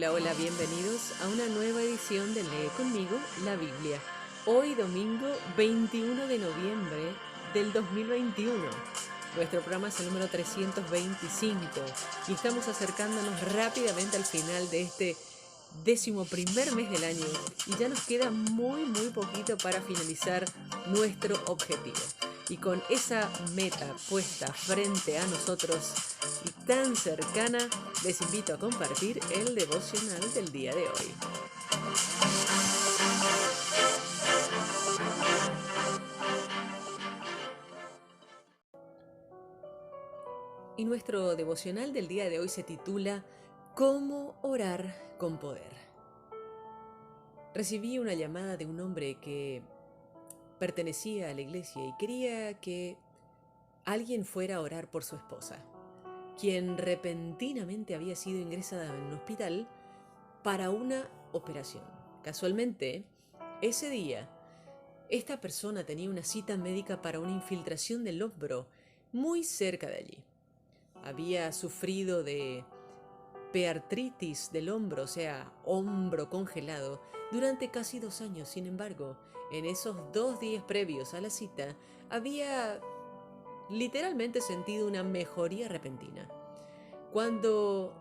Hola, hola, bienvenidos a una nueva edición de Lee conmigo la Biblia. Hoy domingo 21 de noviembre del 2021. Nuestro programa es el número 325 y estamos acercándonos rápidamente al final de este 11º mes del año y ya nos queda muy poquito para finalizar nuestro objetivo. Y con esa meta puesta frente a nosotros y tan cercana, les invito a compartir el devocional del día de hoy. Y nuestro devocional del día de hoy se titula ¿Cómo orar con poder? Recibí una llamada de un hombre que pertenecía a la iglesia y quería que alguien fuera a orar por su esposa, quien repentinamente había sido ingresada en un hospital para una operación. Casualmente, ese día, esta persona tenía una cita médica para una infiltración del hombro muy cerca de allí. Había sufrido de peartritis del hombro, o sea, hombro congelado, durante casi 2 años. Sin embargo, en esos 2 días previos a la cita, había literalmente sentido una mejoría repentina. Cuando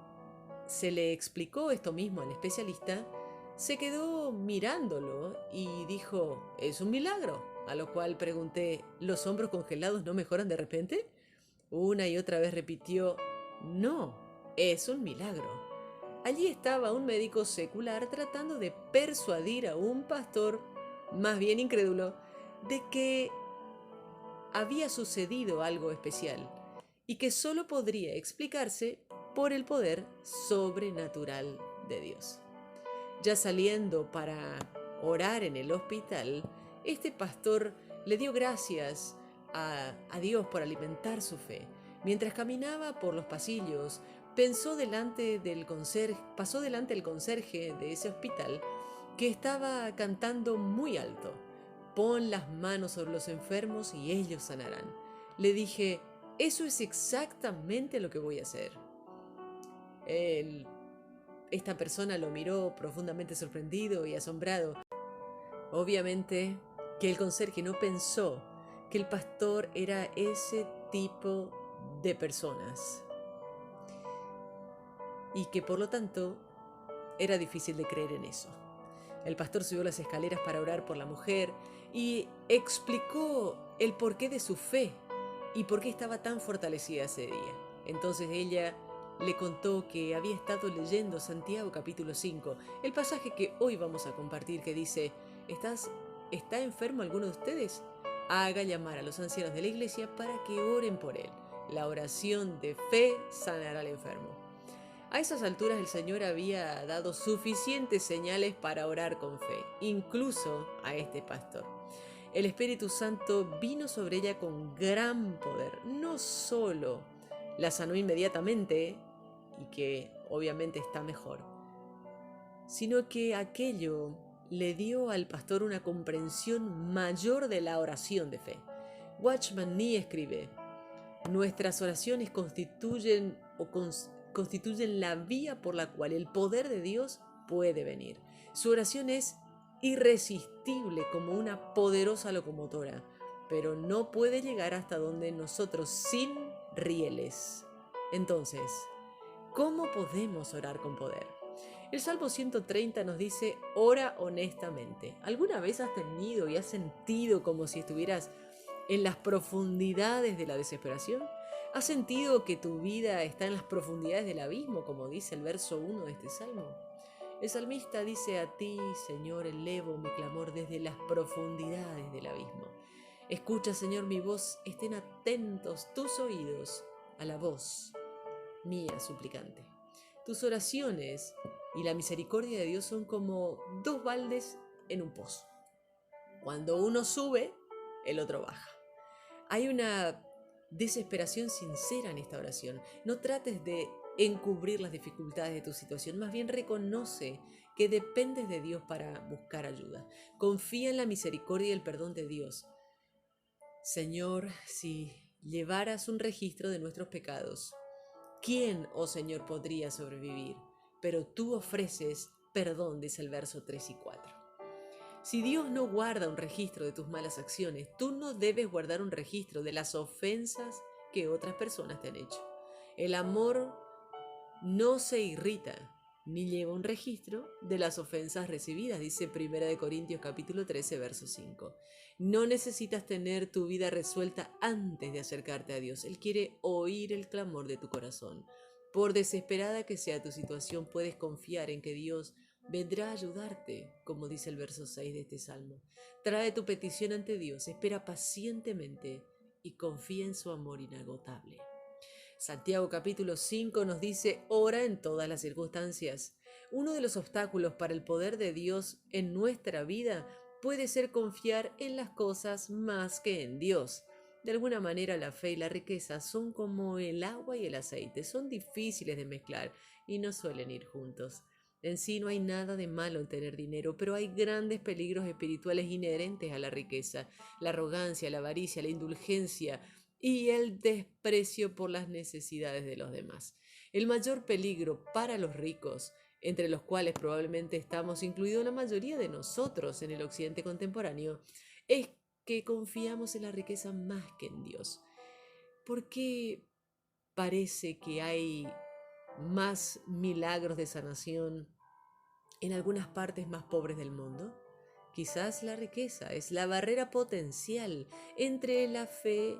se le explicó esto mismo al especialista, se quedó mirándolo y dijo, es un milagro. A lo cual pregunté, ¿los hombros congelados no mejoran de repente? Una y otra vez repitió, no, es un milagro. Allí estaba un médico secular tratando de persuadir a un pastor, más bien incrédulo, de que había sucedido algo especial y que solo podría explicarse por el poder sobrenatural de Dios. Ya saliendo para orar en el hospital, este pastor le dio gracias a Dios por alimentar su fe. Mientras caminaba por los pasillos, pasó delante el conserje de ese hospital que estaba cantando muy alto. Pon las manos sobre los enfermos y ellos sanarán. Le dije, eso es exactamente lo que voy a hacer. El Esta persona lo miró profundamente sorprendido y asombrado. Obviamente que el conserje no pensó que el pastor era ese tipo de personas y que por lo tanto era difícil de creer en eso. El pastor subió las escaleras para orar por la mujer y explicó el porqué de su fe y por qué estaba tan fortalecida ese día. Entonces ella le contó que había estado leyendo Santiago capítulo 5, el pasaje que hoy vamos a compartir, que dice, ¿Está enfermo alguno de ustedes? Haga llamar a los ancianos de la iglesia para que oren por él. La oración de fe sanará al enfermo. A esas alturas el Señor había dado suficientes señales para orar con fe, incluso a este pastor. El Espíritu Santo vino sobre ella con gran poder. No solo la sanó inmediatamente, y que obviamente está mejor, sino que aquello le dio al pastor una comprensión mayor de la oración de fe. Watchman Nee escribe, nuestras oraciones constituyen la vía por la cual el poder de Dios puede venir. Su oración es irresistible como una poderosa locomotora, pero no puede llegar hasta donde nosotros sin rieles. Entonces, ¿cómo podemos orar con poder? El Salmo 130 nos dice, ora honestamente. ¿Alguna vez has tenido y has sentido como si estuvieras en las profundidades de la desesperación? ¿Has sentido que tu vida está en las profundidades del abismo, como dice el verso 1 de este salmo? El salmista dice, a ti, Señor, elevo mi clamor desde las profundidades del abismo. Escucha, Señor, mi voz, estén atentos tus oídos a la voz mía suplicante. Tus oraciones y la misericordia de Dios son como dos baldes en un pozo. Cuando uno sube, el otro baja. Hay una desesperación sincera en esta oración. No trates de encubrir las dificultades de tu situación, más bien reconoce que dependes de Dios para buscar ayuda. Confía en la misericordia y el perdón de Dios. Señor, si llevaras un registro de nuestros pecados, ¿quién, oh Señor, podría sobrevivir? pero tú ofreces perdón, dice el verso 3 y 4. Si Dios no guarda un registro de tus malas acciones, tú no debes guardar un registro de las ofensas que otras personas te han hecho. El amor no se irrita ni lleva un registro de las ofensas recibidas, dice 1 Corintios capítulo 13, verso 5. No necesitas tener tu vida resuelta antes de acercarte a Dios. Él quiere oír el clamor de tu corazón. Por desesperada que sea tu situación, puedes confiar en que Dios vendrá a ayudarte, como dice el verso 6 de este salmo. Trae tu petición ante Dios, espera pacientemente y confía en su amor inagotable. Santiago capítulo 5 nos dice, ora en todas las circunstancias. Uno de los obstáculos para el poder de Dios en nuestra vida puede ser confiar en las cosas más que en Dios. De alguna manera la fe y la riqueza son como el agua y el aceite, son difíciles de mezclar y no suelen ir juntos. En sí no hay nada de malo en tener dinero, pero hay grandes peligros espirituales inherentes a la riqueza, la arrogancia, la avaricia, la indulgencia y el desprecio por las necesidades de los demás. El mayor peligro para los ricos, entre los cuales probablemente estamos incluidos la mayoría de nosotros en el occidente contemporáneo, es que confiamos en la riqueza más que en Dios. ¿Por qué parece que hay más milagros de sanación en algunas partes más pobres del mundo? Quizás la riqueza es la barrera potencial entre la fe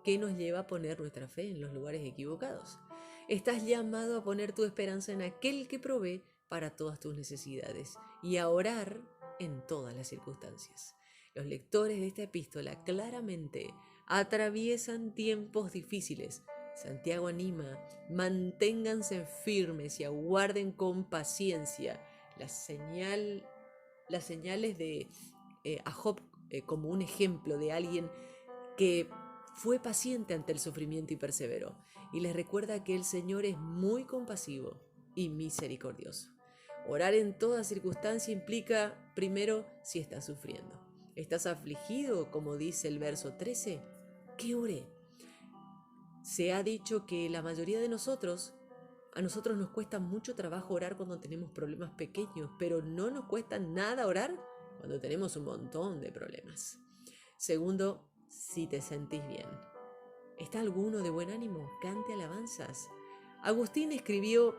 que nos lleva a poner nuestra fe en los lugares equivocados. Estás llamado a poner tu esperanza en aquel que provee para todas tus necesidades y a orar en todas las circunstancias. Los lectores de esta epístola claramente atraviesan tiempos difíciles. Santiago anima, manténganse firmes y aguarden con paciencia las señales de a Job como un ejemplo de alguien que fue paciente ante el sufrimiento y perseveró. Y les recuerda que el Señor es muy compasivo y misericordioso. Orar en toda circunstancia implica, primero, si estás sufriendo. ¿Estás afligido, como dice el verso 13? ¿Qué oré? Se ha dicho que la mayoría de a nosotros nos cuesta mucho trabajo orar cuando tenemos problemas pequeños, pero no nos cuesta nada orar cuando tenemos un montón de problemas. Segundo, si te sentís bien. ¿Está alguno de buen ánimo? Cante alabanzas. Agustín escribió,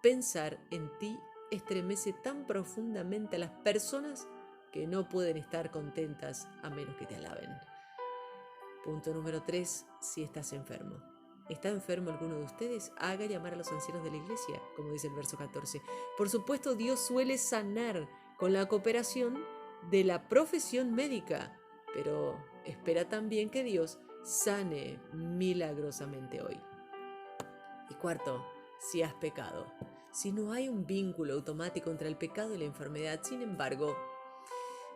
pensar en ti estremece tan profundamente a las personas que no pueden estar contentas a menos que te alaben. Punto número 3, si estás enfermo. ¿Está enfermo alguno de ustedes? Haga llamar a los ancianos de la iglesia, como dice el verso 14. Por supuesto, Dios suele sanar con la cooperación de la profesión médica, pero espera también que Dios sane milagrosamente hoy. Y cuarto, si has pecado. Si no hay un vínculo automático entre el pecado y la enfermedad, sin embargo,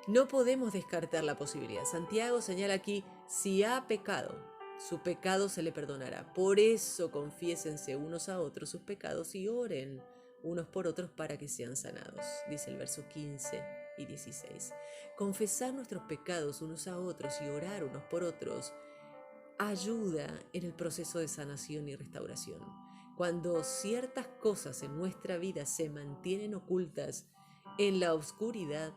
no podemos descartar la posibilidad. Santiago señala aquí, si ha pecado, su pecado se le perdonará. Por eso confiésense unos a otros sus pecados y oren unos por otros para que sean sanados, dice el verso 15 y 16. Confesar nuestros pecados unos a otros y orar unos por otros ayuda en el proceso de sanación y restauración. Cuando ciertas cosas en nuestra vida se mantienen ocultas en la oscuridad,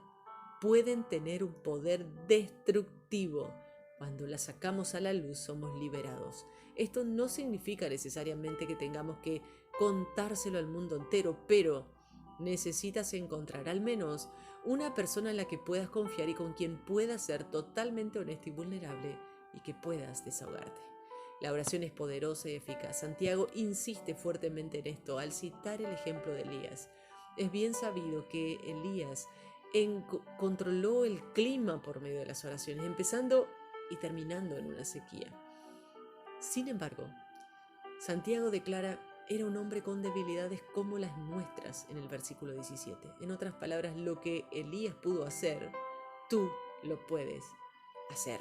pueden tener un poder destructivo. Cuando las sacamos a la luz somos liberados. Esto no significa necesariamente que tengamos que contárselo al mundo entero, pero necesitas encontrar al menos una persona en la que puedas confiar y con quien puedas ser totalmente honesto y vulnerable y que puedas desahogarte. La oración es poderosa y eficaz. Santiago insiste fuertemente en esto al citar el ejemplo de Elías. Es bien sabido que Elías controló el clima por medio de las oraciones, empezando y terminando en una sequía. Sin embargo, Santiago declara, era un hombre con debilidades como las nuestras en el versículo 17. En otras palabras, lo que Elías pudo hacer, tú lo puedes hacer.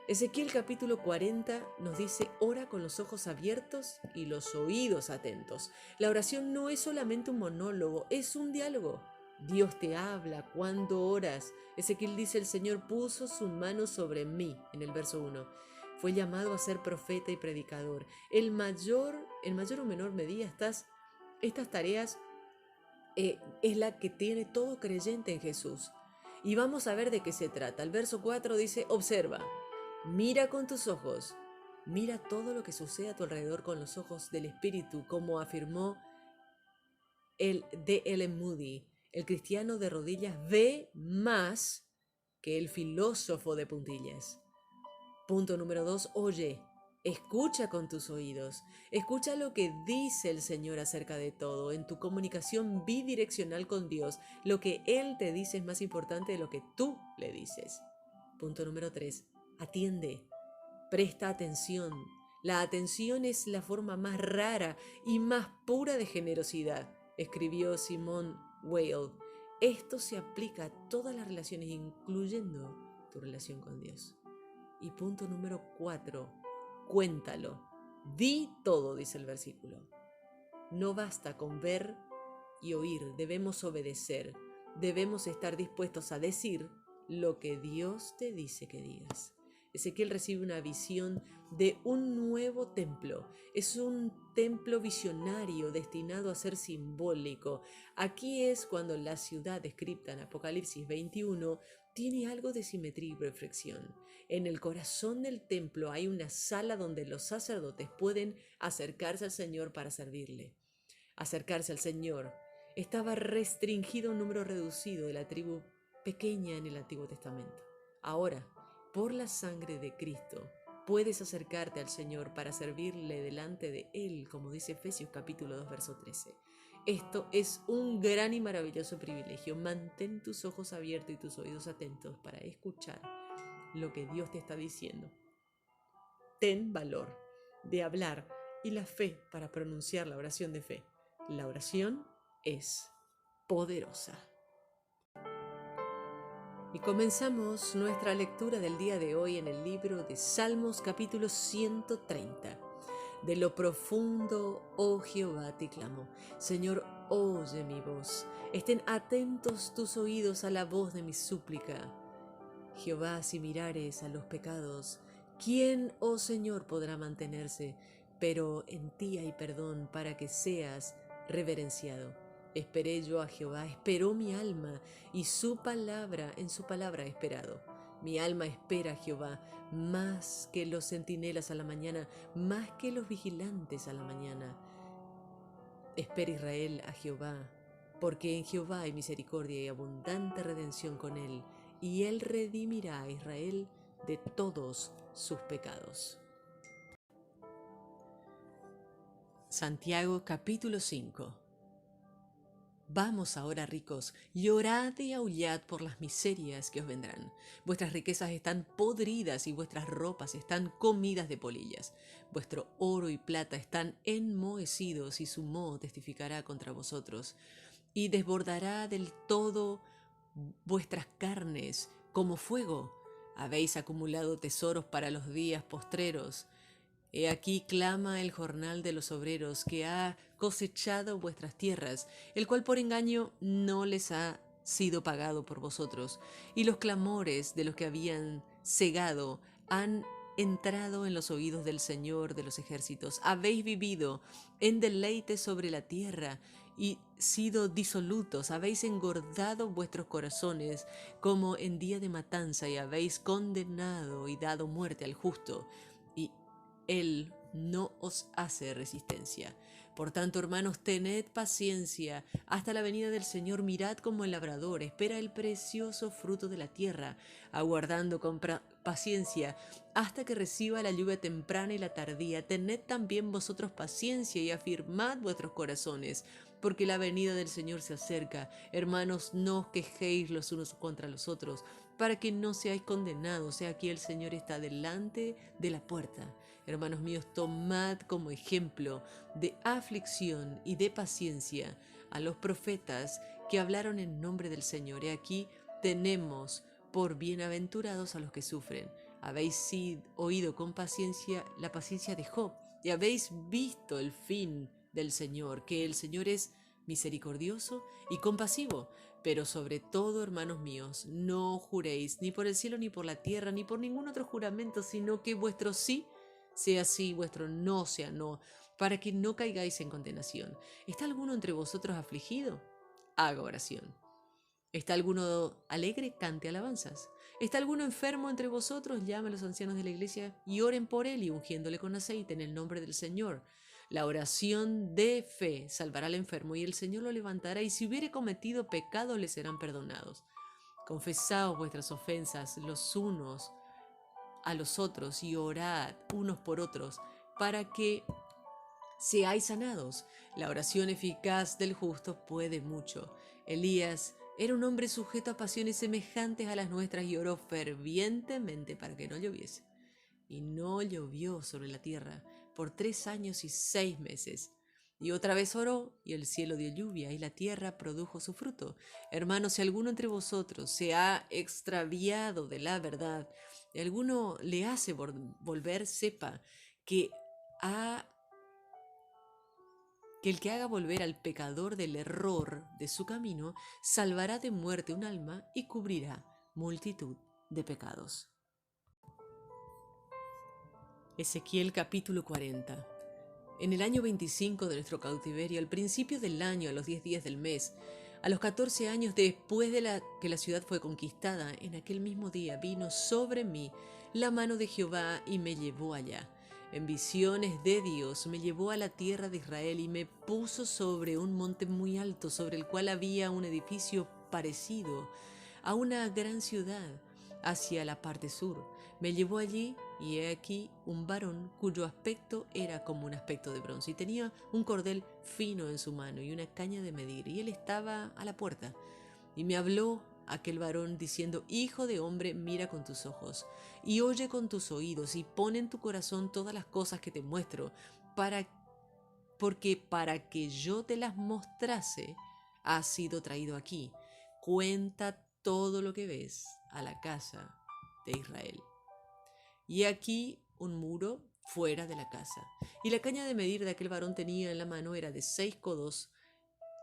Ezequiel capítulo 40 nos dice, ora con los ojos abiertos y los oídos atentos. La oración no es solamente un monólogo, es un diálogo. Dios te habla cuando oras. Ezequiel dice, el Señor puso su mano sobre mí, en el verso 1. Fue llamado a ser profeta y predicador. En mayor o menor medida estás Estas tareas es la que tiene todo creyente en Jesús. Y vamos a ver de qué se trata. El verso 4 dice, observa, mira con tus ojos, mira todo lo que sucede a tu alrededor con los ojos del Espíritu, como afirmó el D.L. Moody. El cristiano de rodillas ve más que el filósofo de puntillas. Punto número 2, oye, escucha con tus oídos, escucha lo que dice el Señor acerca de todo. En tu comunicación bidireccional con Dios, lo que Él te dice es más importante de lo que tú le dices. Punto número 3, atiende, presta atención. La atención es la forma más rara y más pura de generosidad, escribió Simone Weil. Esto se aplica a todas las relaciones, incluyendo tu relación con Dios. Y punto número 4, cuéntalo. Di todo, dice el versículo. No basta con ver y oír, debemos obedecer. Debemos estar dispuestos a decir lo que Dios te dice que digas. Ezequiel recibe una visión de un nuevo templo. Es un templo visionario destinado a ser simbólico. Aquí es cuando la ciudad descrita en Apocalipsis 21 tiene algo de simetría y perfección. En el corazón del templo hay una sala donde los sacerdotes pueden acercarse al Señor para servirle. Acercarse al Señor estaba restringido a un número reducido de la tribu pequeña en el Antiguo Testamento. Ahora, por la sangre de Cristo, puedes acercarte al Señor para servirle delante de Él, como dice Efesios capítulo 2, verso 13. Esto es un gran y maravilloso privilegio. Mantén tus ojos abiertos y tus oídos atentos para escuchar lo que Dios te está diciendo. Ten valor de hablar y la fe para pronunciar la oración de fe. La oración es poderosa. Y comenzamos nuestra lectura del día de hoy en el libro de Salmos capítulo 130. De lo profundo, oh Jehová, te clamo. Señor, oye mi voz. Estén atentos tus oídos a la voz de mi súplica. Jehová, si mirares a los pecados, ¿quién, oh Señor, podrá mantenerse? Pero en ti hay perdón para que seas reverenciado. Esperé yo a Jehová, esperó mi alma, y en su palabra he esperado. Mi alma espera a Jehová, más que los centinelas a la mañana, más que los vigilantes a la mañana. Espera Israel a Jehová, porque en Jehová hay misericordia y abundante redención con él, y él redimirá a Israel de todos sus pecados. Santiago capítulo 5. Vamos ahora, ricos, llorad y aullad por las miserias que os vendrán. Vuestras riquezas están podridas y vuestras ropas están comidas de polillas. Vuestro oro y plata están enmohecidos y su moho testificará contra vosotros. Y desbordará del todo vuestras carnes como fuego. Habéis acumulado tesoros para los días postreros. He aquí clama el jornal de los obreros que ha cosechado vuestras tierras, el cual por engaño no les ha sido pagado por vosotros, y los clamores de los que habían cegado han entrado en los oídos del Señor de los ejércitos. Habéis vivido en deleite sobre la tierra y sido disolutos, habéis engordado vuestros corazones como en día de matanza, y habéis condenado y dado muerte al justo, y él no os hace resistencia. Por tanto, hermanos, tened paciencia hasta la venida del Señor. Mirad como el labrador espera el precioso fruto de la tierra, aguardando con paciencia hasta que reciba la lluvia temprana y la tardía. Tened también vosotros paciencia y afirmad vuestros corazones, porque la venida del Señor se acerca. Hermanos, no os quejéis los unos contra los otros, para que no seáis condenados. He aquí el Señor está delante de la puerta. Hermanos míos, tomad como ejemplo de aflicción y de paciencia a los profetas que hablaron en nombre del Señor. Y aquí tenemos por bienaventurados a los que sufren. Habéis oído con paciencia la paciencia de Job, y habéis visto el fin del Señor, que el Señor es misericordioso y compasivo. Pero sobre todo, hermanos míos, no juréis ni por el cielo, ni por la tierra, ni por ningún otro juramento, sino que vuestro sí sea sí, vuestro no sea no, para que no caigáis en condenación. ¿Está alguno entre vosotros afligido? Haga oración. ¿Está alguno alegre? Cante alabanzas. ¿Está alguno enfermo entre vosotros? Llame a los ancianos de la iglesia y oren por él y ungiéndole con aceite en el nombre del Señor. La oración de fe salvará al enfermo y el Señor lo levantará, y si hubiere cometido pecado le serán perdonados. Confesaos vuestras ofensas los unos a los otros y orad unos por otros para que seáis sanados. La oración eficaz del justo puede mucho. Elías era un hombre sujeto a pasiones semejantes a las nuestras y oró fervientemente para que no lloviese. Y no llovió sobre la tierra por 3 años y 6 meses. Y otra vez oró, y el cielo dio lluvia, y la tierra produjo su fruto. Hermanos, si alguno entre vosotros se ha extraviado de la verdad, y alguno le hace volver, sepa que ha que el que haga volver al pecador del error de su camino, salvará de muerte un alma y cubrirá multitud de pecados. Ezequiel capítulo 40. En el año 25 de nuestro cautiverio, al principio del año, a los 10 días del mes, a los 14 años después de que la ciudad fue conquistada, en aquel mismo día vino sobre mí la mano de Jehová y me llevó allá. En visiones de Dios me llevó a la tierra de Israel y me puso sobre un monte muy alto, sobre el cual había un edificio parecido a una gran ciudad hacia la parte sur. Me llevó allí y he aquí un varón cuyo aspecto era como un aspecto de bronce y tenía un cordel fino en su mano y una caña de medir, y él estaba a la puerta. Y me habló aquel varón diciendo: Hijo de hombre, mira con tus ojos y oye con tus oídos y pon en tu corazón todas las cosas que te muestro, porque para que yo te las mostrase has sido traído aquí. Cuenta todo lo que ves a la casa de Israel. Y aquí un muro fuera de la casa, y la caña de medir de aquel varón tenía en la mano era de 6 codos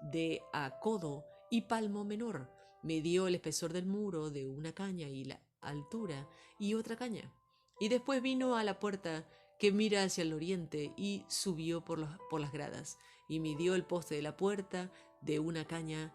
de a codo y palmo menor. Midió el espesor del muro de una caña y la altura y otra caña. Y después vino a la puerta que mira hacia el oriente y subió por las gradas, y midió el poste de la puerta de una caña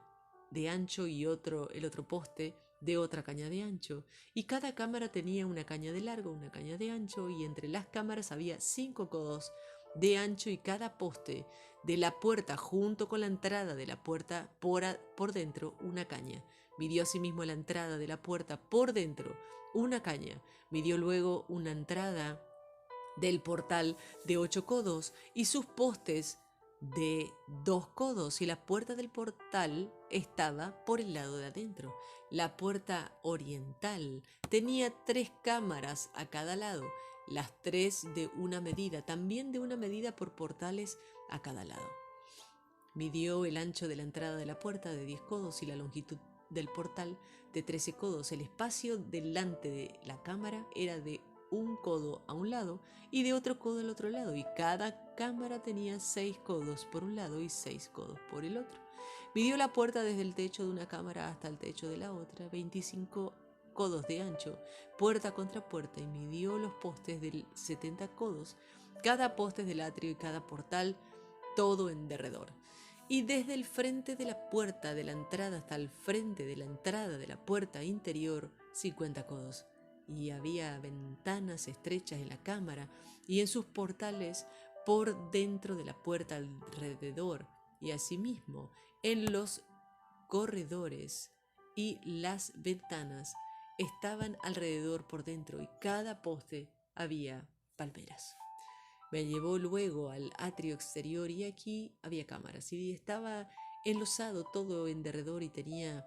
de ancho y el otro poste de otra caña de ancho, y cada cámara tenía una caña de largo, una caña de ancho, y entre las cámaras había 5 codos de ancho, y cada poste de la puerta junto con la entrada de la puerta por dentro una caña. Midió asimismo la entrada de la puerta por dentro una caña. Midió luego una entrada del portal de 8 codos y sus postes de 2 codos, y la puerta del portal estaba por el lado de adentro. La puerta oriental tenía 3 cámaras a cada lado, las 3 de una medida, también de una medida por portales a cada lado. Midió el ancho de la entrada de la puerta de 10 codos y la longitud del portal de 13 codos. El espacio delante de la cámara era de 1 codo a un lado y de otro codo al otro lado, y cada cámara tenía 6 codos por un lado y 6 codos por el otro. Midió la puerta desde el techo de una cámara hasta el techo de la otra, 25 codos de ancho, puerta contra puerta, y midió los postes de 70 codos, cada poste del atrio y cada portal, todo en derredor. Y desde el frente de la puerta de la entrada hasta el frente de la entrada de la puerta interior, 50 codos. Y había ventanas estrechas en la cámara y en sus portales por dentro de la puerta alrededor, y asimismo en los corredores y las ventanas estaban alrededor por dentro, y cada poste había palmeras. Me llevó luego al atrio exterior y aquí había cámaras, y estaba enlosado todo en derredor, y tenía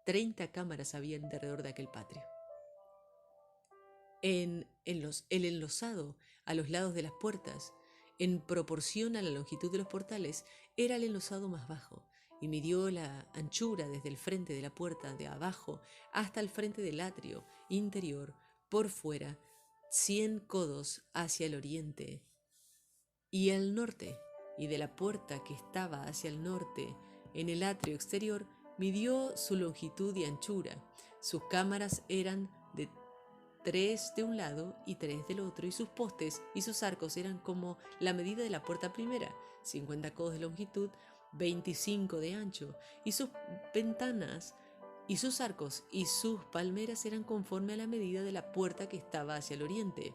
30 cámaras había en derredor de aquel patio. El enlosado a los lados de las puertas, en proporción a la longitud de los portales, era el enlosado más bajo, y midió la anchura desde el frente de la puerta de abajo hasta el frente del atrio interior por fuera, 100 codos hacia el oriente y el norte, y de la puerta que estaba hacia el norte en el atrio exterior midió su longitud y anchura. Sus cámaras eran de 3 de un lado y 3 del otro, y sus postes y sus arcos eran como la medida de la puerta primera, 50 codos de longitud, 25 de ancho, y sus ventanas y sus arcos y sus palmeras eran conforme a la medida de la puerta que estaba hacia el oriente,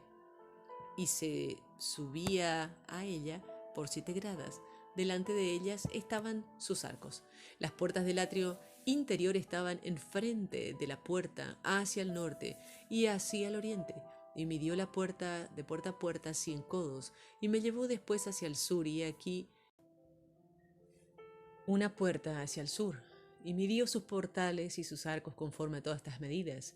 y se subía a ella por 7 gradas. Delante de ellas estaban sus arcos. Las puertas del atrio interior estaban enfrente de la puerta hacia el norte y hacia el oriente, y midió la puerta de puerta a puerta 100 codos, y me llevó después hacia el sur, y aquí una puerta hacia el sur, y midió sus portales y sus arcos conforme a todas estas medidas.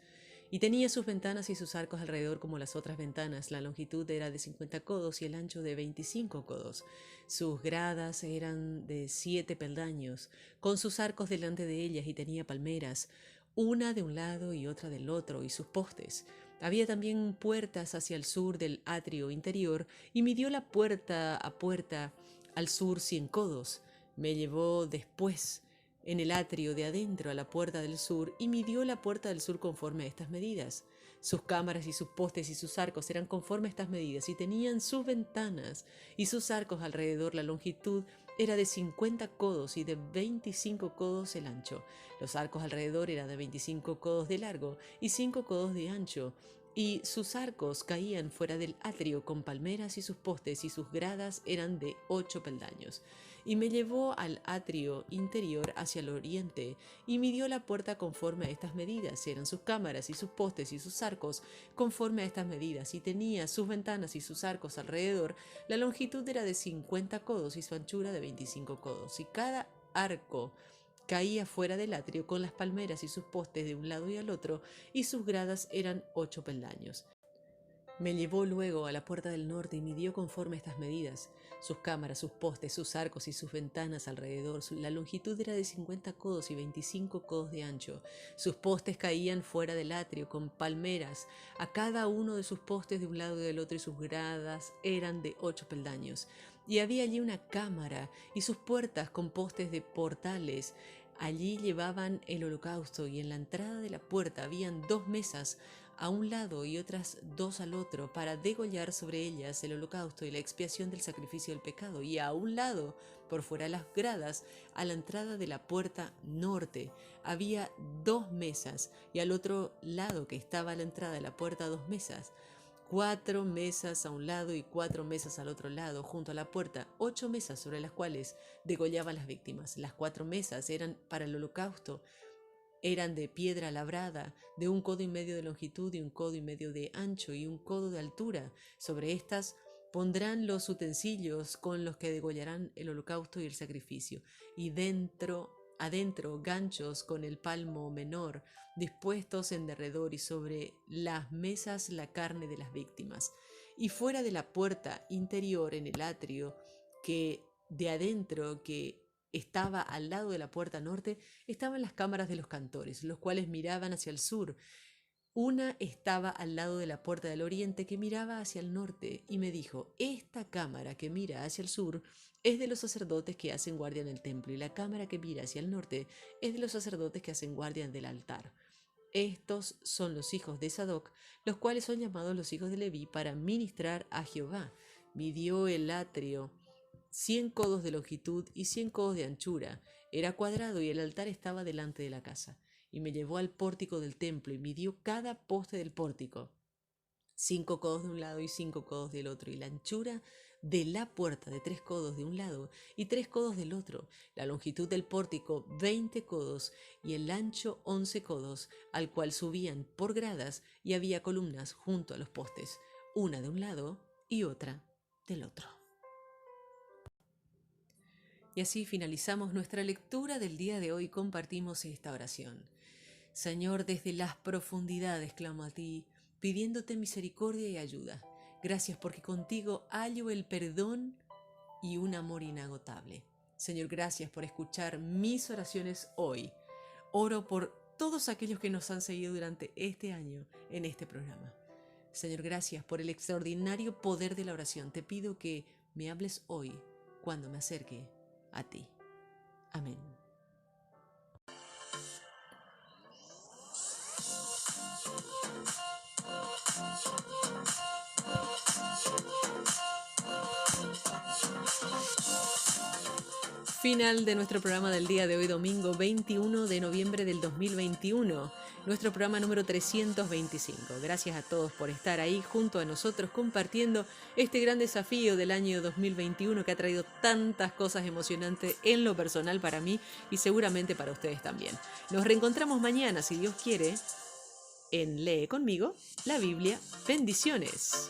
Y tenía sus ventanas y sus arcos alrededor como las otras ventanas. La longitud era de 50 codos y el ancho de 25 codos. Sus gradas eran de 7 peldaños, con sus arcos delante de ellas, y tenía palmeras, una de un lado y otra del otro, y sus postes. Había también puertas hacia el sur del atrio interior, y midió la puerta a puerta al sur 100 codos. Me llevó después en el atrio de adentro a la puerta del sur, y midió la puerta del sur conforme a estas medidas. Sus cámaras y sus postes y sus arcos eran conforme a estas medidas, y tenían sus ventanas y sus arcos alrededor. La longitud era de 50 codos y de 25 codos el ancho. Los arcos alrededor eran de 25 codos de largo y 5 codos de ancho, y sus arcos caían fuera del atrio con palmeras, y sus postes y sus gradas eran de 8 peldaños. Y me llevó al atrio interior hacia el oriente, y midió la puerta conforme a estas medidas. Eran sus cámaras y sus postes y sus arcos conforme a estas medidas, y tenía sus ventanas y sus arcos alrededor. La longitud era de 50 codos y su anchura de 25 codos, y cada arco caía fuera del atrio con las palmeras y sus postes de un lado y al otro, y sus gradas eran 8 peldaños. Me llevó luego a la puerta del norte y midió conforme a estas medidas. Sus cámaras, sus postes, sus arcos y sus ventanas alrededor. La longitud era de 50 codos y 25 codos de ancho. Sus postes caían fuera del atrio con palmeras a cada uno de sus postes de un lado y del otro, y sus gradas eran de 8 peldaños. Y había allí una cámara y sus puertas con postes de portales. Allí llevaban el holocausto, y en la entrada de la puerta habían 2 mesas a un lado y otras 2 al otro, para degollar sobre ellas el holocausto y la expiación del sacrificio del pecado. Y a un lado, por fuera de las gradas, a la entrada de la puerta norte, había 2 mesas, y al otro lado, que estaba a la entrada de la puerta, 2 mesas. 4 mesas a un lado y 4 mesas al otro lado, junto a la puerta, 8 mesas sobre las cuales degollaban las víctimas. Las 4 mesas eran para el holocausto. Eran de piedra labrada, de 1,5 codos de longitud y 1,5 codos de ancho y 1 codo de altura. Sobre estas pondrán los utensilios con los que degollarán el holocausto y el sacrificio, y adentro ganchos con el palmo menor, dispuestos en derredor, y sobre las mesas la carne de las víctimas. Y fuera de la puerta interior, en el atrio que de adentro, que estaba al lado de la puerta norte, estaban las cámaras de los cantores, los cuales miraban hacia el sur. Una estaba al lado de la puerta del oriente, que miraba hacia el norte, y me dijo: esta cámara que mira hacia el sur es de los sacerdotes que hacen guardia en el templo, y la cámara que mira hacia el norte es de los sacerdotes que hacen guardia del altar. Estos son los hijos de Sadoc, los cuales son llamados los hijos de Leví, para ministrar a Jehová. Midió el atrio 100 codos de longitud y 100 codos de anchura. Era cuadrado, y el altar estaba delante de la casa. Y me llevó al pórtico del templo, y midió cada poste del pórtico, 5 codos de un lado y 5 codos del otro, y la anchura de la puerta de 3 codos de un lado y 3 codos del otro. La longitud del pórtico 20 codos y el ancho 11 codos, al cual subían por gradas, y había columnas junto a los postes, una de un lado y otra del otro. Y así finalizamos nuestra lectura del día de hoy. Compartimos esta oración. Señor, desde las profundidades clamo a ti, pidiéndote misericordia y ayuda. Gracias, porque contigo hallo el perdón y un amor inagotable. Señor, gracias por escuchar mis oraciones hoy. Oro por todos aquellos que nos han seguido durante este año en este programa. Señor, gracias por el extraordinario poder de la oración. Te pido que me hables hoy cuando me acerque a ti. Amén. Final de nuestro programa del día de hoy, domingo 21 de noviembre del 2021, nuestro programa número 325. Gracias a todos por estar ahí junto a nosotros compartiendo este gran desafío del año 2021 que ha traído tantas cosas emocionantes en lo personal para mí y seguramente para ustedes también. Nos reencontramos mañana, si Dios quiere, en Lee conmigo la Biblia. Bendiciones.